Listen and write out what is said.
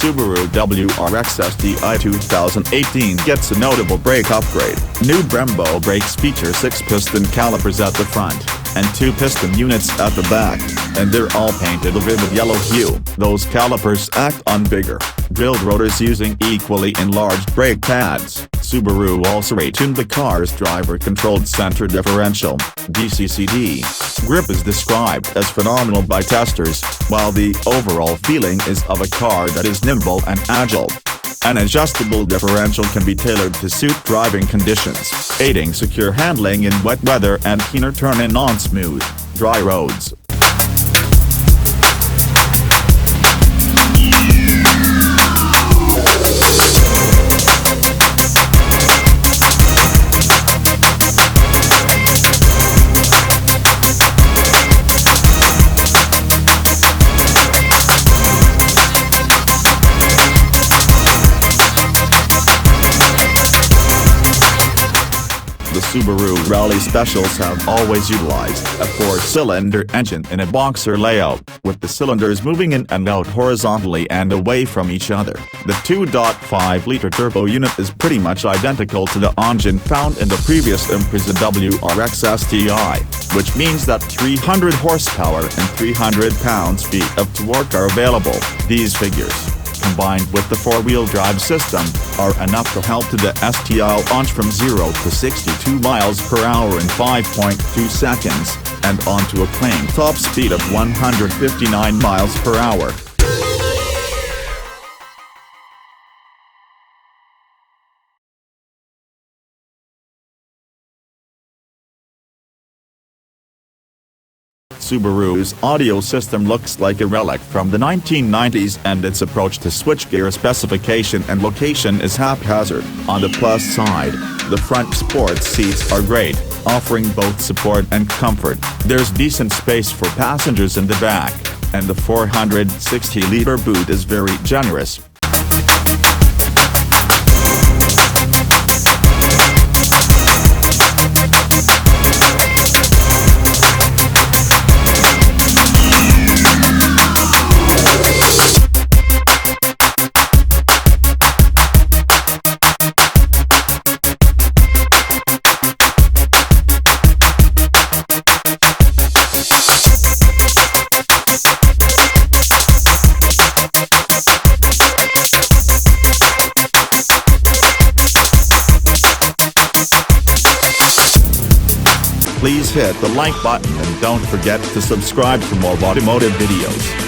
Subaru WRX STI 2018 gets a notable brake upgrade. New Brembo brakes feature six-piston calipers at the front, and two-piston units at the back, and they're all painted a vivid yellow hue. Those calipers act on bigger, drilled rotors using equally enlarged brake pads. Subaru also retuned the car's Driver Controlled Center Differential, DCCD. Grip is described as phenomenal by testers, while the overall feeling is of a car that is nimble and agile. An adjustable differential can be tailored to suit driving conditions, aiding secure handling in wet weather and keener turn-in on smooth, dry roads. The Subaru Rally Specials have always utilized a four-cylinder engine in a boxer layout, with the cylinders moving in and out horizontally and away from each other. The 2.5-liter turbo unit is pretty much identical to the engine found in the previous Impreza WRX STI, which means that 300 horsepower and 300 pounds-feet of torque are available. These figures, combined with the four-wheel drive system, are enough to help the STI launch from 0 to 62 miles per hour in 5.2 seconds, and onto a claimed top speed of 159 miles per hour. Subaru's audio system looks like a relic from the 1990s, and its approach to switchgear specification and location is haphazard. On the plus side, the front sports seats are great, offering both support and comfort. There's decent space for passengers in the back, and the 460-liter boot is very generous. Please hit the like button and don't forget to subscribe for more automotive videos.